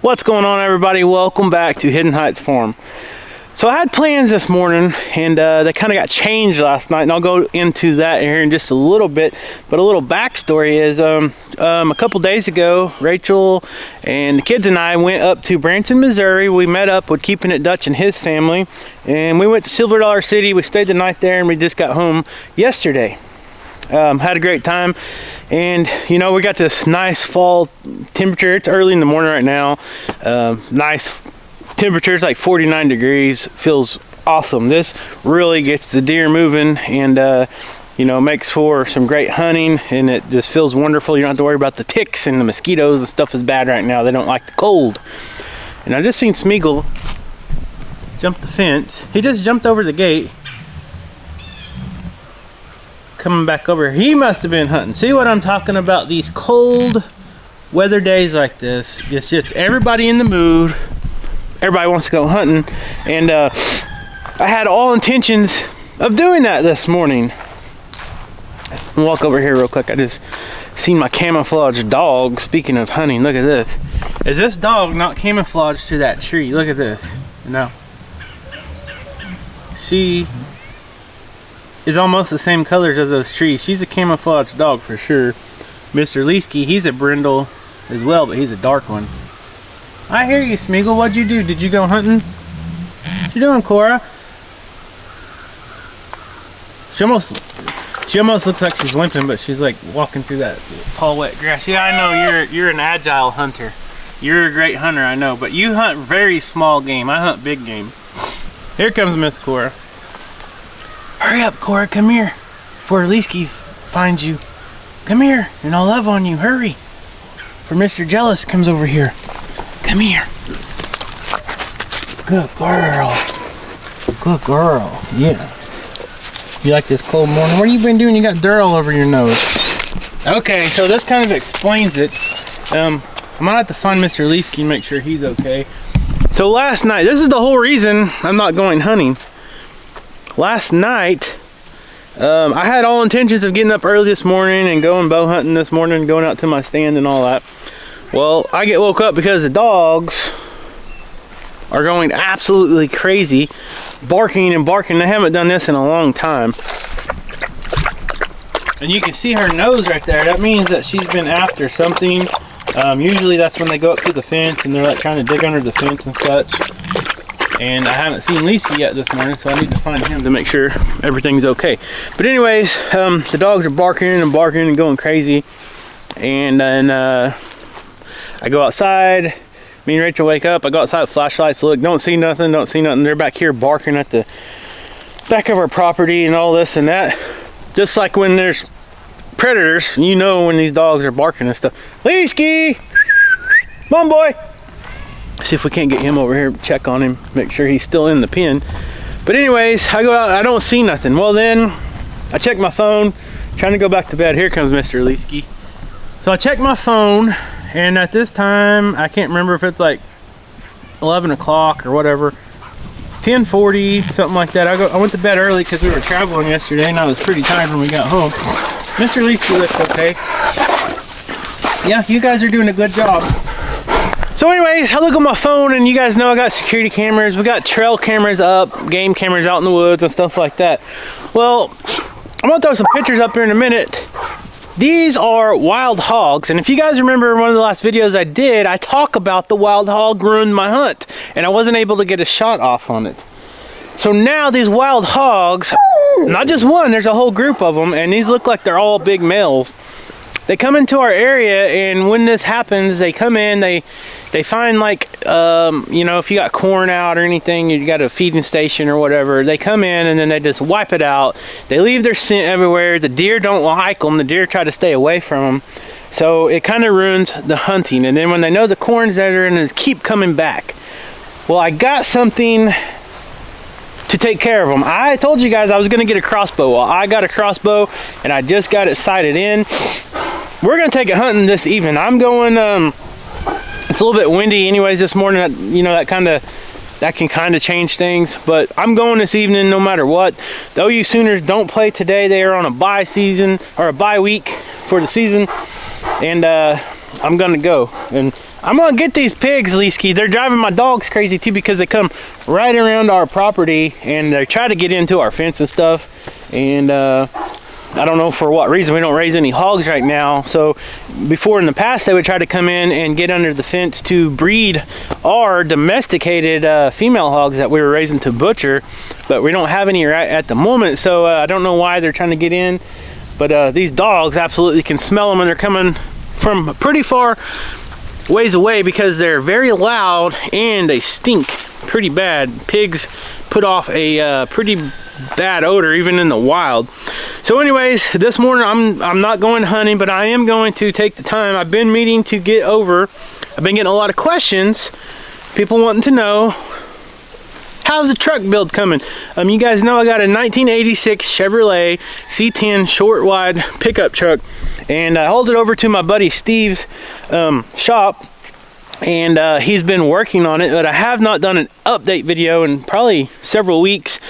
What's going on, everybody? Welcome back to Hidden Heights Farm. So I had plans this morning, and they kind of got changed last night, and I'll go into that here in just a little bit. But a little backstory is a couple days ago, Rachel and the kids and I went up to Branson, Missouri. We met up with Keeping It Dutch and his family, and we went to Silver Dollar City. We stayed the night there, and we just got home yesterday. Had a great time, and you know, we got this nice fall temperature. It's early in the morning right now. Nice temperature, it's like 49 degrees. Feels awesome. This really gets the deer moving, and you know, makes for some great hunting, and it just feels wonderful. You don't have to worry about the ticks and the mosquitoes. The stuff is bad right now. They don't like the cold. And I just seen Smeagol jump the fence. He just jumped over the gate, coming back over here. He must have been hunting. See what I'm talking about? These cold weather days like this, it's just everybody in the mood. Everybody wants to go hunting, and I had all intentions of doing that this morning. I'll walk over here real quick. I just seen my camouflage dog. Speaking of hunting, look at this. Is this dog not camouflaged to that tree? Look at this. No. She is almost the same colors as those trees. She's a camouflage dog for sure. Mr. Leesky, he's a brindle as well, but he's a dark one. I hear you, Smeagol. What'd you do? Did you go hunting? What you doing, Cora? She almost looks like she's limping, but she's like walking through that tall, wet grass. Yeah, I know you're an agile hunter. You're a great hunter, I know, but you hunt very small game. I hunt big game. Here comes Miss Cora. Hurry up, Cora, come here, before Leesky finds you. Come here, and I'll love on you, hurry. For Mr. Jealous comes over here. Come here. Good girl. Good girl, yeah. You like this cold morning? What have you been doing? You got dirt all over your nose. Okay, so this kind of explains it. I'm gonna have to find Mr. Leesky and make sure he's okay. So last night, this is the whole reason I'm not going hunting. Last night, I had all intentions of getting up early this morning and going bow hunting this morning, going out to my stand and all that. Well, I get woke up because the dogs are going absolutely crazy, barking and barking. They haven't done this in a long time. And you can see her nose right there. That means that she's been after something. Usually that's when they go up to the fence and they're like trying to dig under the fence and such. And I haven't seen Leesky yet this morning, so I need to find him to make sure everything's okay. But anyways, the dogs are barking and going crazy. And then I go outside. Me and Rachel wake up. I go outside with flashlights. Look, don't see nothing. They're back here barking at the back of our property and all this and that. Just like when there's predators, you know when these dogs are barking and stuff. Leesky! Come on, boy! See if we can't get him over here, check on him, make sure he's still in the pen. But anyways, I go out, I don't see nothing. Well then, I check my phone, trying to go back to bed. Here comes Mr. Leesky. So I check my phone, and at this time, I can't remember if it's like 11 o'clock or whatever, 10:40, something like that. I went to bed early because we were traveling yesterday, and I was pretty tired when we got home. Mr. Leesky looks okay. Yeah, you guys are doing a good job. So anyways, I look at my phone, and you guys know I got security cameras. We got trail cameras up, game cameras out in the woods and stuff like that. Well, I'm gonna throw some pictures up here in a minute. These are wild hogs, and if you guys remember one of the last videos I did, I talk about the wild hog ruined my hunt, and I wasn't able to get a shot off on it. So now these wild hogs, not just one, there's a whole group of them, and these look like they're all big males. They come into our area, and when this happens, they come in, they find like, you know, if you got corn out or anything, you got a feeding station or whatever, they come in and then they just wipe it out. They leave their scent everywhere. The deer don't like them. The deer try to stay away from them. So it kind of ruins the hunting. And then when they know the corn's there, and they keep coming back. Well, I got something to take care of them. I told you guys I was going to get a crossbow. Well, I got a crossbow, and I just got it sighted in. We're going to take it hunting this evening. I'm going, it's a little bit windy anyways this morning. You know, that can kind of change things. But I'm going this evening no matter what. The OU Sooners don't play today. They are on a bye season, or a bye week for the season. And I'm going to go. And I'm gonna get these pigs, Leesky. They're driving my dogs crazy too because they come right around our property and they try to get into our fence and stuff. And I don't know for what reason we don't raise any hogs right now. So before in the past they would try to come in and get under the fence to breed our domesticated female hogs that we were raising to butcher, but we don't have any right at the moment. So I don't know why they're trying to get in, but these dogs absolutely can smell them, and they're coming from pretty far ways away because they're very loud and they stink pretty bad. Pigs put off a pretty bad odor even in the wild. So anyways, this morning I'm not going hunting, but I am going to take the time. I've been meaning to get over. I've been getting a lot of questions, people wanting to know, how's the truck build coming? You guys know I got a 1986 Chevrolet C10 short wide pickup truck, and I hauled it over to my buddy Steve's shop, and he's been working on it, but I have not done an update video in probably several weeks.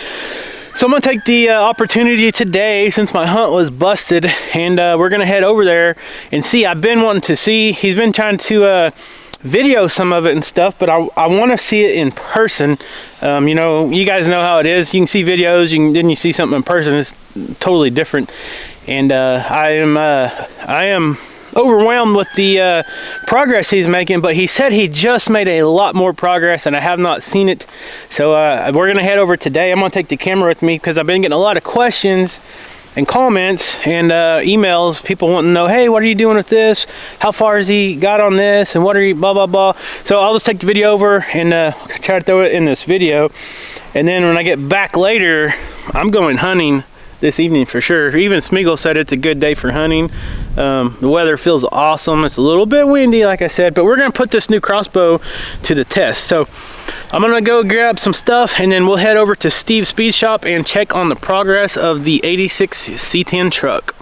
So I'm gonna take the opportunity today, since my hunt was busted, and we're gonna head over there and see. I've been wanting to see, he's been trying to video some of it and stuff, but I want to see it in person. You know, you guys know how it is. You can see videos, then you see something in person, it's totally different. And I am overwhelmed with the progress he's making, but he said he just made a lot more progress and I have not seen it. So we're gonna head over today. I'm gonna take the camera with me because I've been getting a lot of questions and comments and emails, people wanting to know, hey, what are you doing with this? How far has he got on this? And what are you, blah, blah, blah. So I'll just take the video over and try to throw it in this video. And then when I get back later, I'm going hunting this evening for sure. Even Smeagol said it's a good day for hunting. The weather feels awesome. It's a little bit windy, like I said, but we're gonna put this new crossbow to the test. So I'm gonna go grab some stuff and then we'll head over to Steve's Speed Shop and check on the progress of the 86 C10 truck.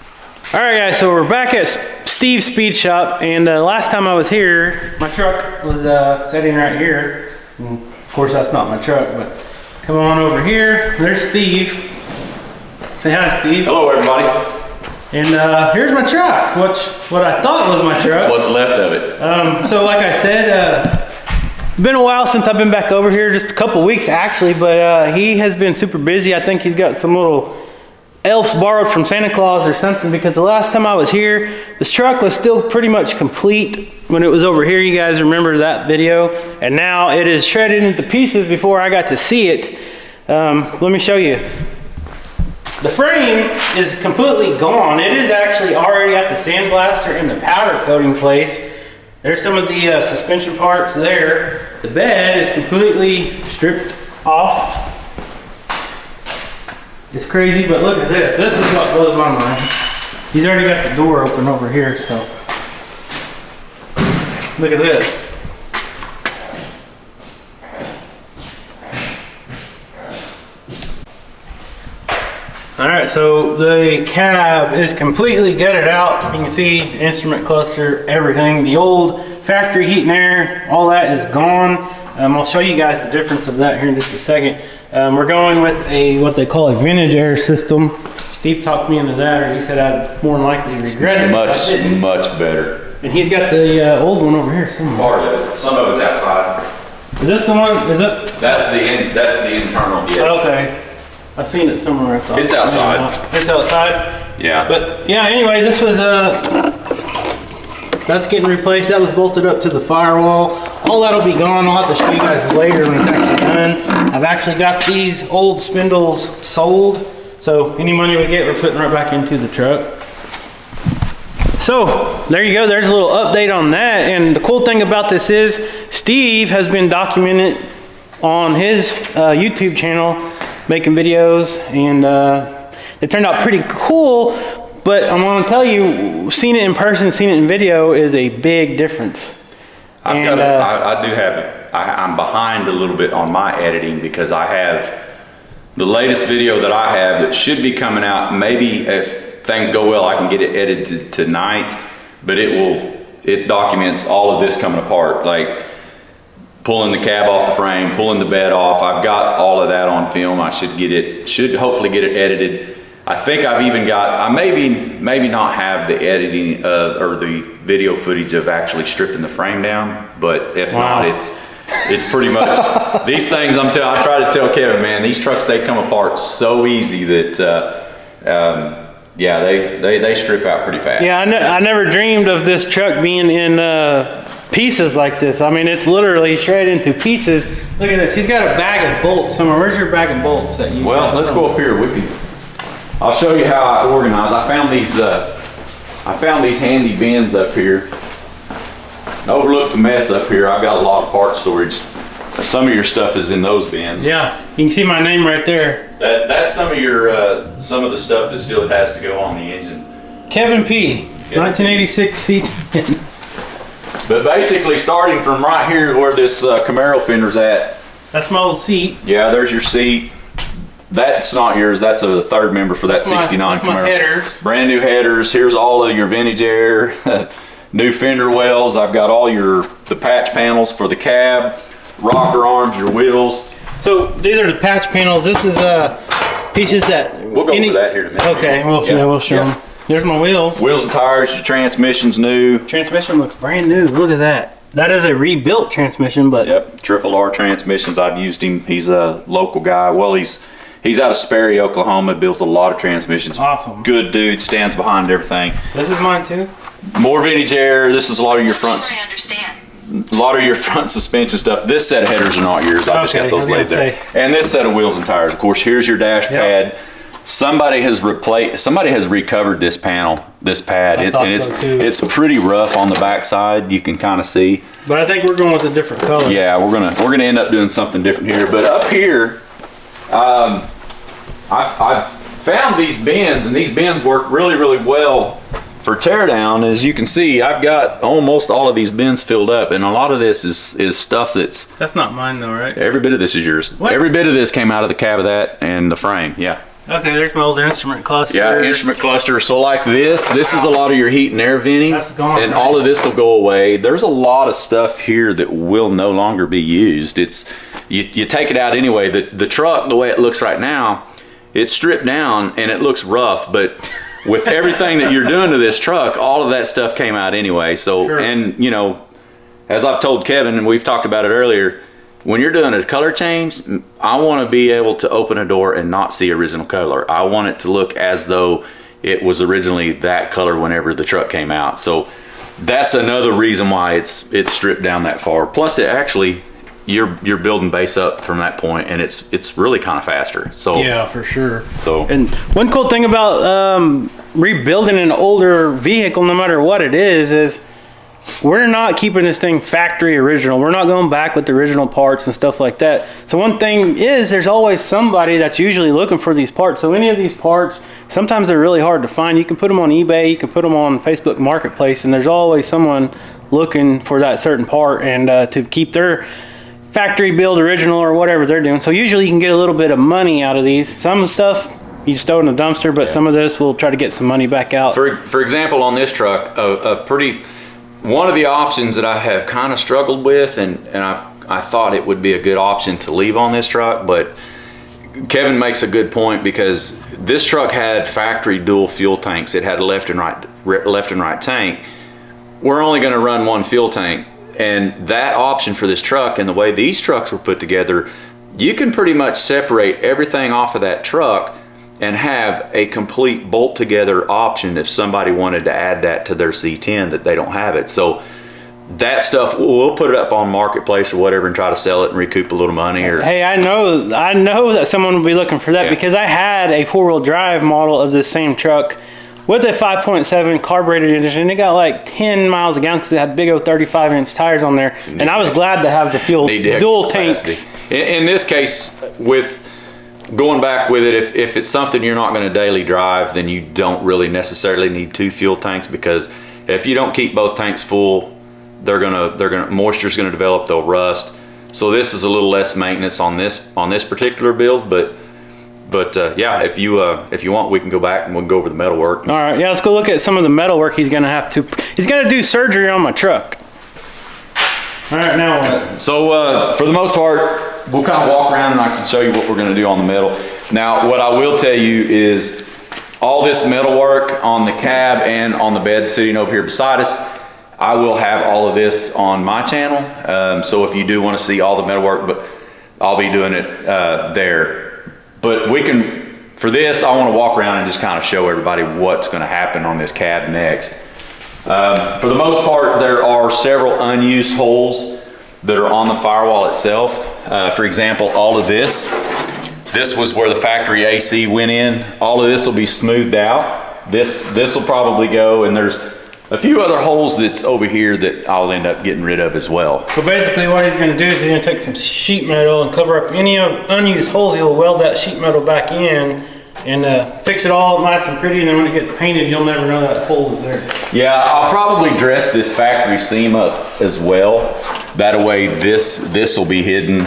All right guys, so we're back at Steve's Speed Shop, and last time I was here, my truck was sitting right here. And of course that's not my truck, but come on over here. There's Steve. Say hi, Steve. Hello, everybody. And here's my truck, what I thought was my truck. That's what's left of it. So like I said, been a while since I've been back over here, just a couple weeks actually, but he has been super busy. I think he's got some little elves borrowed from Santa Claus or something, because the last time I was here, this truck was still pretty much complete when it was over here. You guys remember that video? And now it is shredded into pieces before I got to see it. Let me show you. The frame is completely gone. It is actually already at the sandblaster and the powder coating place. There's some of the suspension parts there. The bed is completely stripped off. It's crazy, but look at this. This is what blows my mind. He's already got the door open over here, so. Look at this. All right, so the cab is completely gutted out. You can see instrument cluster, everything. The old factory heat and air, all that is gone. I'll show you guys the difference of that here in just a second. We're going with what they call a vintage air system. Steve talked me into that, or he said I'd more than likely regret it. Much better. And he's got the old one over here somewhere. Part of it. Some of it's outside. Is this the one? Is it? That's the internal. Yes. Okay. I've seen it somewhere. I thought. It's outside. It's outside. Yeah. But yeah. Anyway, this was that's getting replaced. That was bolted up to the firewall. All that'll be gone. I'll have to show you guys later when it's actually done. I've actually got these old spindles sold, so any money we get, we're putting right back into the truck. So there you go. There's a little update on that. And the cool thing about this is Steve has been documenting on his YouTube channel, making videos, and they turned out pretty cool. But I'm going to tell you, seeing it in person, seeing it in video is a big difference. I'm behind a little bit on my editing because I have the latest video that I have that should be coming out. Maybe if things go well, I can get it edited tonight, but it documents all of this coming apart, like pulling the cab off the frame, pulling the bed off. I've got all of that on film. I should hopefully get it edited I think I've even got, I maybe not have the editing or the video footage of actually stripping the frame down, but if not, it's pretty much, these things I try to tell Kevin, man, these trucks, they come apart so easy that, yeah, they strip out pretty fast. Yeah, I never dreamed of this truck being in pieces like this. I mean, it's literally shredded into pieces. Look at this, he's got a bag of bolts somewhere. Where's your bag of bolts that you Well, let's go up here. I'll show you how I organize. I found these handy bins up here. Overlook the mess up here. I've got a lot of part storage. Some of your stuff is in those bins. Yeah, you can see my name right there. That's some of your some of the stuff that still has to go on the engine. Kevin P. 1986 C10. But basically, starting from right here where this Camaro fender's at. That's my old seat. Yeah, there's your seat. That's not yours. That's a third member for that 69 Camaro. That's my headers. Brand new headers. Here's all of your vintage air, new fender wells. I've got all the patch panels for the cab, rocker arms, your wheels. So these are the patch panels. This is pieces that we'll go over that here in a minute. Okay, we'll show them. There's my wheels. Wheels and tires. Your transmission's new. Transmission looks brand new. Look at that. That is a rebuilt transmission, but yep, Triple R transmissions. I've used him. He's a local guy. Well, he's out of Sperry, Oklahoma. Built a lot of transmissions. Awesome. Good dude. Stands behind everything. This is mine too. More vintage air. This is a lot of your fronts. I understand. A lot of your front suspension stuff. This set of headers are not yours. I just got those laid there. And this set of wheels and tires. Of course, here's your dash pad. Somebody has recovered this panel, this pad. It's pretty rough on the backside. You can kind of see. But I think we're going with a different color. Yeah, we're gonna end up doing something different here. But up here, I've found these bins, and these bins work really, really well for teardown. As you can see, I've got almost all of these bins filled up, and a lot of this is stuff that's not mine though, right? Every bit of this is yours. What? Every bit of this came out of the cab of that and the frame. Yeah. Okay, there's my old instrument cluster. Yeah, instrument cluster. So like this is a lot of your heat and air venting. That's gone, and right? all of this will go away. There's a lot of stuff here that will no longer be used. It's you take it out anyway. The truck, the way it looks right now, it's stripped down and it looks rough, but with everything that you're doing to this truck, all of that stuff came out anyway. So, sure. And you know, as I've told Kevin, and we've talked about it earlier, when you're doing a color change, I want to be able to open a door and not see original color. I want it to look as though it was originally that color whenever the truck came out. So that's another reason why it's stripped down that far. Plus, it actually you're building base up from that point, and it's really kind of faster. So yeah, for sure. So and one cool thing about rebuilding an older vehicle, no matter what it is we're not keeping this thing factory original. We're not going back with the original parts and stuff like that. So one thing is there's always somebody that's usually looking for these parts. So any of these parts, sometimes they're really hard to find. You can put them on eBay, you can put them on Facebook Marketplace, and there's always someone looking for that certain part and to keep their factory build original or whatever they're doing. So usually you can get a little bit of money out of these. Some stuff you just throw in the dumpster, but some of this we'll try to get some money back out. For example, on this truck, one of the options that I have kind of struggled with, and I thought it would be a good option to leave on this truck, but Kevin makes a good point because this truck had factory dual fuel tanks. It had a left and right tank. We're only going to run one fuel tank, and that option for this truck and the way these trucks were put together, you can pretty much separate everything off of that truck and have a complete bolt together option if somebody wanted to add that to their C10 that they don't have it. So that stuff, we'll put it up on Marketplace or whatever and try to sell it and recoup a little money. Or hey, I know that someone will be looking for that because I had a 4-wheel drive model of this same truck with a 5.7 carbureted engine, and it got like 10 miles a gallon because it had big old 35-inch tires on there, and I was glad to have the dual tanks. In this case, with going back with it, if it's something you're not going to daily drive, then you don't really necessarily need 2 fuel tanks, because if you don't keep both tanks full, moisture's gonna develop, they'll rust. So this is a little less maintenance on this particular build, but yeah, if you want, we can go back and we'll go over the metal work. All right, yeah, let's go look at some of the metal work he's gonna do surgery on my truck. All right, now so for the most part, we'll kind of walk around and I can show you what we're going to do on the metal. Now, what I will tell you is all this metalwork on the cab and on the bed sitting over here beside us, I will have all of this on my channel. So if you do want to see all the metalwork, but I'll be doing it there. But we can, for this, I want to walk around and just kind of show everybody what's going to happen on this cab next. For the most part, there are several unused holes that are on the firewall itself. For example, all of this was where the factory AC went in. All of this will be smoothed out. This will probably go, and there's a few other holes that's over here that I'll end up getting rid of as well. So basically what he's going to do is he's going to take some sheet metal and cover up any unused holes. He'll weld that sheet metal back in and fix it all nice and pretty, and then when it gets painted, you'll never know that hole is there. Yeah, I'll probably dress this factory seam up as well. That way this will be hidden.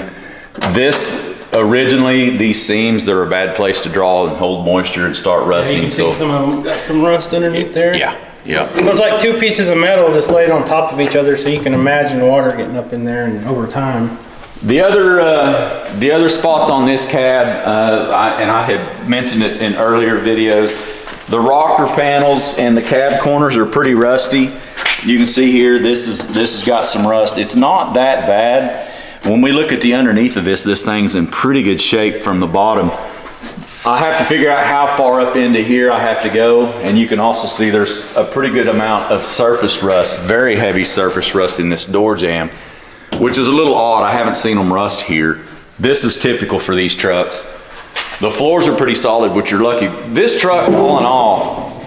Originally, these seams, they're a bad place to draw and hold moisture and start rusting. Yeah, you can see some of them got some rust underneath there. Yeah. Yeah. So it's like two pieces of metal just laid on top of each other, so you can imagine water getting up in there and over time. The other spots on this cab, and I had mentioned it in earlier videos, the rocker panels and the cab corners are pretty rusty. You can see here, this has got some rust. It's not that bad. When we look at the underneath of this thing's in pretty good shape from the bottom. I have to figure out how far up into here I have to go, and you can also see there's a pretty good amount of surface rust, very heavy surface rust in this door jamb, which is a little odd. I haven't seen them rust here. This is typical for these trucks. The floors are pretty solid, which you're lucky. This truck, all in all,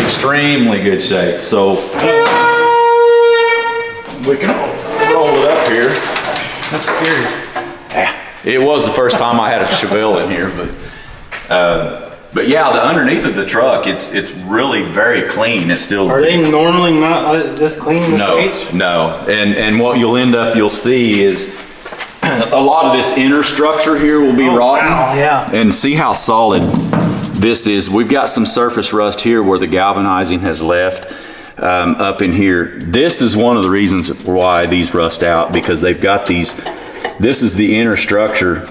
extremely good shape. So we can roll it up here. That's scary. Yeah, it was the first time I had a Chevelle in here, but yeah, the underneath of the truck, it's really very clean. It's still. Are they normally not this clean in this age? No, and what you'll see is a lot of this inner structure here will be rotten. Wow, yeah. And see how solid this is. We've got some surface rust here where the galvanizing has left. Up in here, this is one of the reasons why these rust out, because they've got these. This is the inner structure.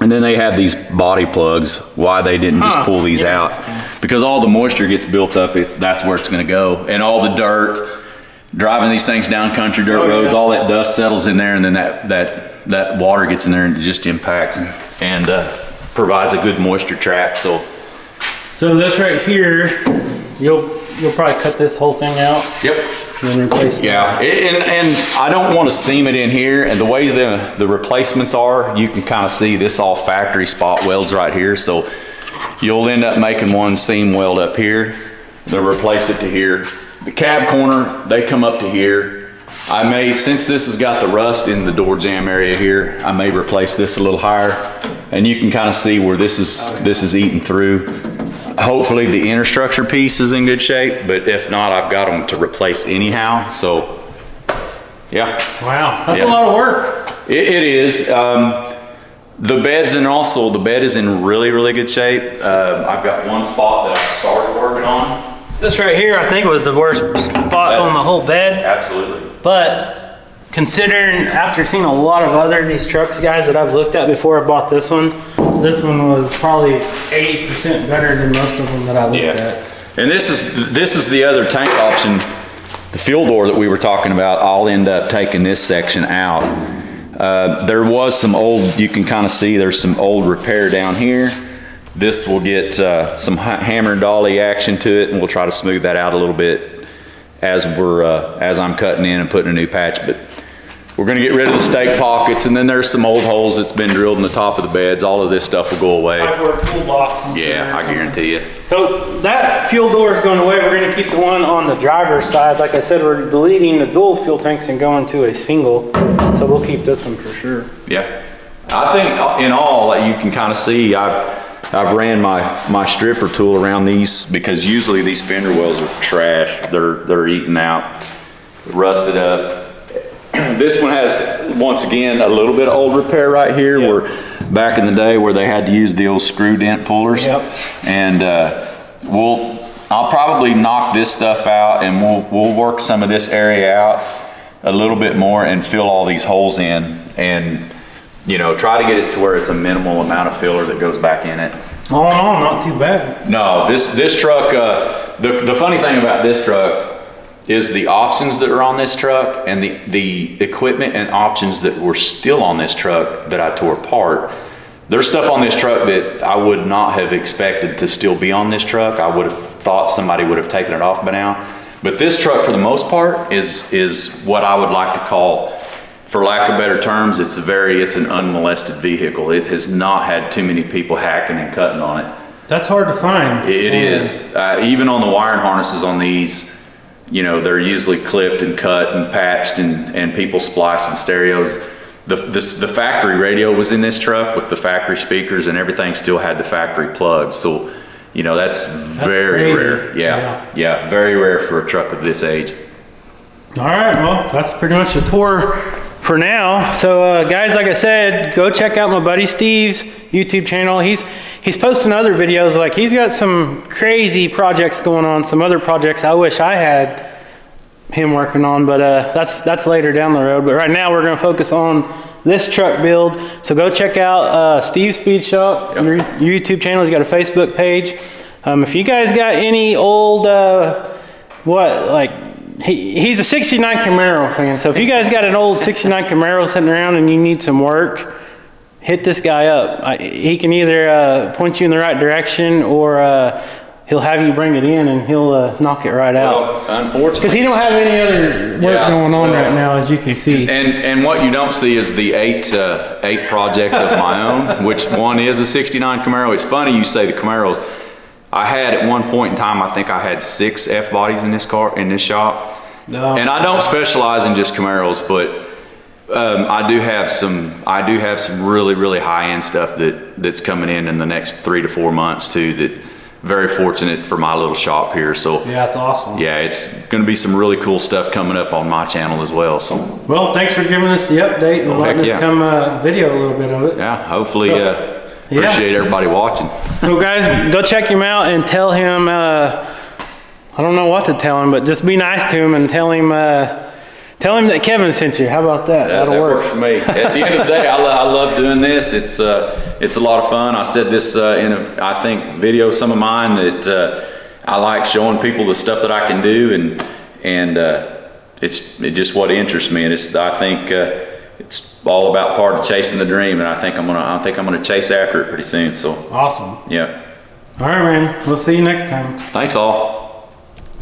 And then they have these body plugs. Why they didn't just pull these out? Because all the moisture gets built up. That's where it's going to go. And all the dirt, driving these things down country dirt roads, all that dust settles in there, and then that water gets in there and it just impacts and provides a good moisture trap. So this right here, you'll probably cut this whole thing out. Yep. And then replace it. Yeah, and I don't want to seam it in here, and the way the replacements are, you can kind of see this all factory spot welds right here, so you'll end up making one seam weld up here, they'll replace it to here. The cab corner, they come up to here. I may, since this has got the rust in the door jamb area here, I may replace this a little higher, and you can kind of see where this is eating through. Hopefully the inner structure piece is in good shape, but if not, I've got them to replace anyhow. So, yeah. Wow, that's a lot of work. It is. The bed is in really, really good shape. I've got one spot that I started working on. This right here, I think, was the worst spot on the whole bed. Absolutely. But considering, after seeing a lot of these trucks, guys, that I've looked at before I bought this one was probably 80% better than most of them that I looked at. And this is the other tank option, the fuel door that we were talking about. I'll end up taking this section out. There was some old, you can kind of see there's some old repair down here. This will get some hammer and dolly action to it, and we'll try to smooth that out a little bit as I'm cutting in and putting a new patch. But we're going to get rid of the stake pockets, and then there's some old holes that's been drilled in the top of the beds. All of this stuff will go away. Toolbox. Yeah, I guarantee you. So that fuel door is going away. We're going to keep the one on the driver's side. Like I said, we're deleting the dual fuel tanks and going to a single. So we'll keep this one for sure. Yeah. I think in all, you can kind of see I've ran my stripper tool around these, because usually these fender wells are trash. They're eaten out, rusted up. This one has, once again, a little bit of old repair right here, where back in the day where they had to use the old screw dent pullers. And I'll probably knock this stuff out, and we'll work some of this area out a little bit more and fill all these holes in. And you know, try to get it to where it's a minimal amount of filler that goes back in it. Oh, no, not too bad. No, this truck, the funny thing about this truck is the options that are on this truck and the equipment and options that were still on this truck that I tore apart. There's stuff on this truck that I would not have expected to still be on this truck. I would have thought somebody would have taken it off by now. But this truck, for the most part, is what I would like to call, for lack of better terms, it's an unmolested vehicle. It has not had too many people hacking and cutting on it. That's hard to find. It is. Even on the wiring harnesses on these, you know, they're usually clipped and cut and patched and people splicing stereos. The factory radio was in this truck with the factory speakers and everything still had the factory plugs. So, you know, that's very crazy. rare. Yeah, very rare for a truck of this age. All right, well, that's pretty much a tour for now. So guys, like I said, go check out my buddy Steve's YouTube channel. He's posting other videos. Like, he's got some crazy projects going on, some other projects I wish I had him working on, but that's later down the road. But right now we're going to focus on this truck build. So go check out Steve's Speed Shop, your YouTube channel. He's got a Facebook page. If you guys got any old he's a 69 Camaro fan, so if you guys got an old 69 Camaro sitting around and you need some work, hit this guy up. He can either point you in the right direction, or he'll have you bring it in and he'll knock it right out. Well, unfortunately, because he don't have any other work going on right now, as you can see. And what you don't see is the eight projects of my own, which one is a 69 Camaro. It's funny you say the Camaros. I had at one point in time, I think I had 6 F bodies in this shop. No. And I don't specialize in just Camaros, but I do have some really, really high end stuff that's coming in the next 3 to 4 months too. That very fortunate for my little shop here. So yeah, that's awesome. Yeah, it's going to be some really cool stuff coming up on my channel as well. So well, thanks for giving us the update and letting us come video a little bit of it. Yeah, hopefully appreciate everybody watching. So guys, go check him out and tell him, I don't know what to tell him, but just be nice to him and tell him that Kevin sent you. How about that? That'll work. Works for me. At the end of the day, I love doing this. It's a lot of fun. I said this in I think video, some of mine, that I like showing people the stuff that I can do, and it's just what interests me. And I think it's all about part of chasing the dream, and I think I'm gonna chase after it pretty soon. So awesome. Yeah. All right, man. We'll see you next time. Thanks all.